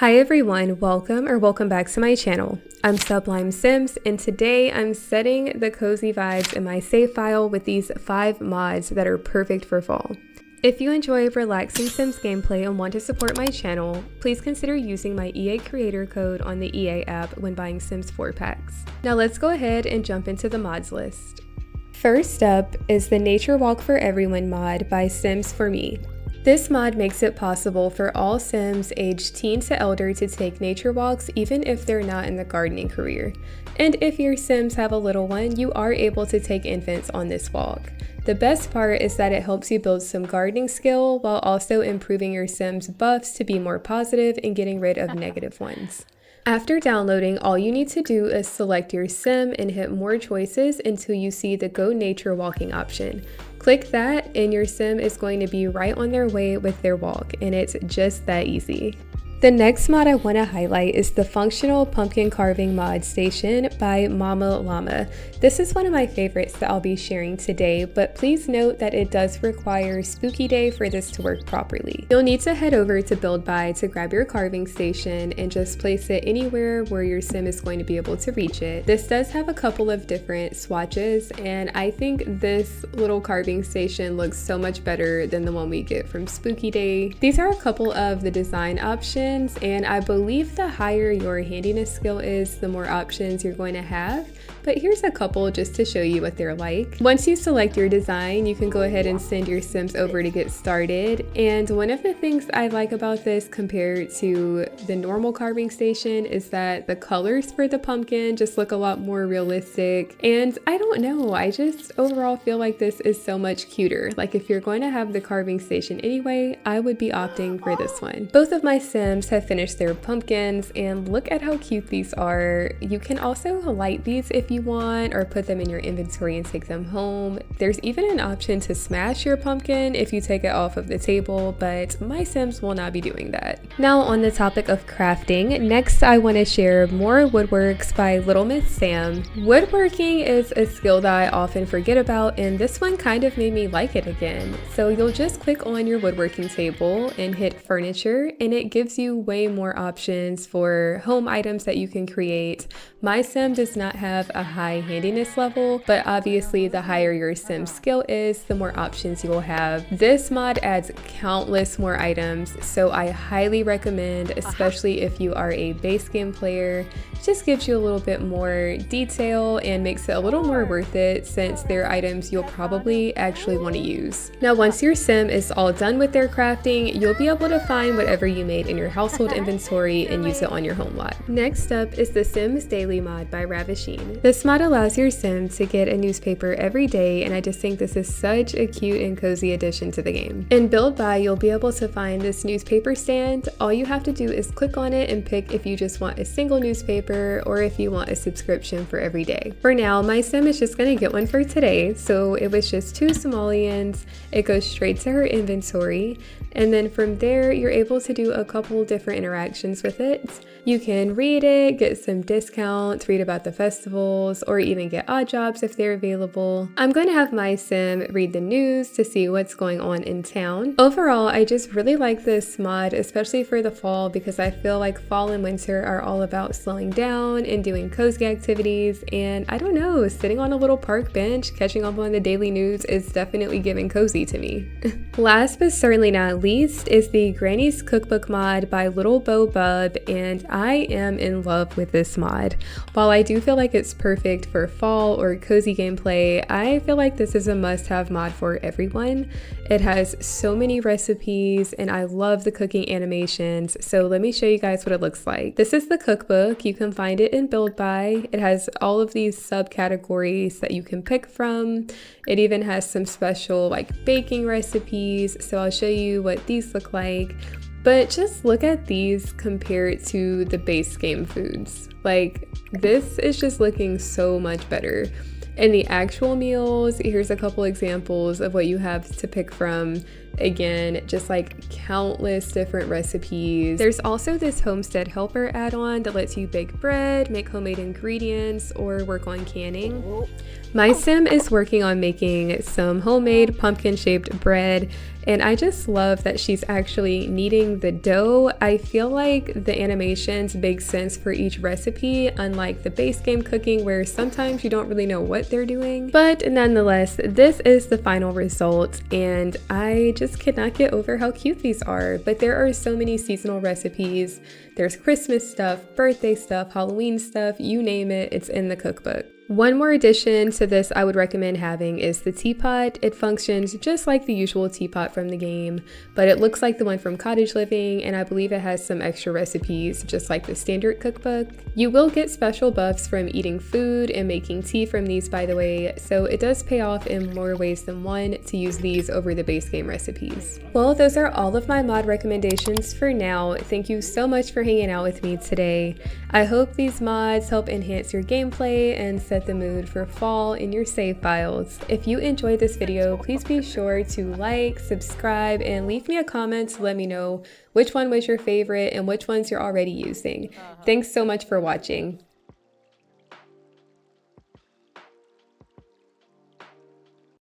Hi everyone, welcome back to my channel. I'm Sublime Sims, and today I'm setting the cozy vibes in my save file with these 5 mods that are perfect for fall. If you enjoy relaxing Sims gameplay and want to support my channel, please consider using my EA creator code on the EA app when buying Sims 4 packs. Now let's go ahead and jump into the mods list. First up is the Nature Walk for Everyone mod by Sims for Me. This mod makes it possible for all Sims aged teen to elder to take nature walks even if they're not in the gardening career. And if your Sims have a little one, you are able to take infants on this walk. The best part is that it helps you build some gardening skill while also improving your Sims' buffs to be more positive and getting rid of negative ones. After downloading, all you need to do is select your Sim and hit more choices until you see the Go Nature Walking option. Click that and your Sim is going to be right on their way with their walk, and it's just that easy. The next mod I want to highlight is the Functional Pumpkin Carving Mod Station by Mama Llama. This is one of my favorites that I'll be sharing today, but please note that it does require Spooky Day for this to work properly. You'll need to head over to Build By to grab your carving station and just place it anywhere where your Sim is going to be able to reach it. This does have a couple of different swatches, and I think this little carving station looks so much better than the one we get from Spooky Day. These are a couple of the design options, and I believe the higher your handiness skill is, the more options you're going to have. But here's a couple just to show you what they're like. Once you select your design, you can go ahead and send your Sims over to get started. And one of the things I like about this compared to the normal carving station is that the colors for the pumpkin just look a lot more realistic. And I don't know, I just overall feel like this is so much cuter. Like if you're going to have the carving station anyway, I would be opting for this one. Both of my Sims have finished their pumpkins, and look at how cute these are. You can also light these if you want, or put them in your inventory and take them home. There's even an option to smash your pumpkin if you take it off of the table, but my Sims will not be doing that. Now on the topic of crafting, next I want to share more woodworks by Little Miss Sam. Woodworking is a skill that I often forget about, and this one kind of made me like it again. So you'll just click on your woodworking table and hit furniture, and it gives you way more options for home items that you can create. My Sim does not have a high handiness level, but obviously the higher your Sim skill is, the more options you will have. This mod adds countless more items, so I highly recommend, especially if you are a base game player. It just gives you a little bit more detail and makes it a little more worth it, since they're items you'll probably actually want to use. Now once your Sim is all done with their crafting, you'll be able to find whatever you made in your household inventory and use it on your home lot. Next up is the Sims Daily mod by Ravishine. This mod allows your Sim to get a newspaper every day, and I just think this is such a cute and cozy addition to the game. In Build By, you'll be able to find this newspaper stand. All you have to do is click on it and pick if you just want a single newspaper or if you want a subscription for every day. For now, my Sim is just gonna get one for today, so it was just 2 simoleons. It goes straight to her inventory, and then from there you're able to do a couple different interactions with it. You can read it, get some discounts, read about the festivals, or even get odd jobs if they're available. I'm going to have my Sim read the news to see what's going on in town. Overall, I just really like this mod, especially for the fall, because I feel like fall and winter are all about slowing down and doing cozy activities, and I don't know, sitting on a little park bench, catching up on the daily news is definitely giving cozy to me. Last but certainly not least is the Granny's Cookbook mod by Little Bo Bub, and I am in love with this mod. While I do feel like it's perfect for fall or cozy gameplay, I feel like this is a must-have mod for everyone. It has so many recipes, and I love the cooking animations, so let me show you guys what it looks like. This is the cookbook. You can find it in Build By. It has all of these subcategories that you can pick from. It even has some special like baking recipes, so I'll show you what these look like. But just look at these compared to the base game foods. Like, this is just looking so much better. And the actual meals, here's a couple examples of what you have to pick from. Again, just like countless different recipes. There's also this Homestead Helper add-on that lets you bake bread, make homemade ingredients, or work on canning. My sim is working on making some homemade pumpkin-shaped bread, and I just love that she's actually kneading the dough. I feel like the animations make sense for each recipe, unlike the base game cooking where sometimes you don't really know what they're doing. But nonetheless, this is the final result, and I just cannot get over how cute these are. But there are so many seasonal recipes. There's Christmas stuff, birthday stuff, Halloween stuff, you name it, it's in the cookbook. One more addition to this I would recommend having is the teapot. It functions just like the usual teapot from the game, but it looks like the one from Cottage Living, and I believe it has some extra recipes just like the standard cookbook. You will get special buffs from eating food and making tea from these, by the way, so it does pay off in more ways than one to use these over the base game recipes. Well, those are all of my mod recommendations for now. Thank you so much for hanging out with me today. I hope these mods help enhance your gameplay and set the mood for fall in your save files. If you enjoyed this video, please be sure to like, subscribe, and leave me a comment to let me know which one was your favorite and which ones you're already using. Thanks so much for watching.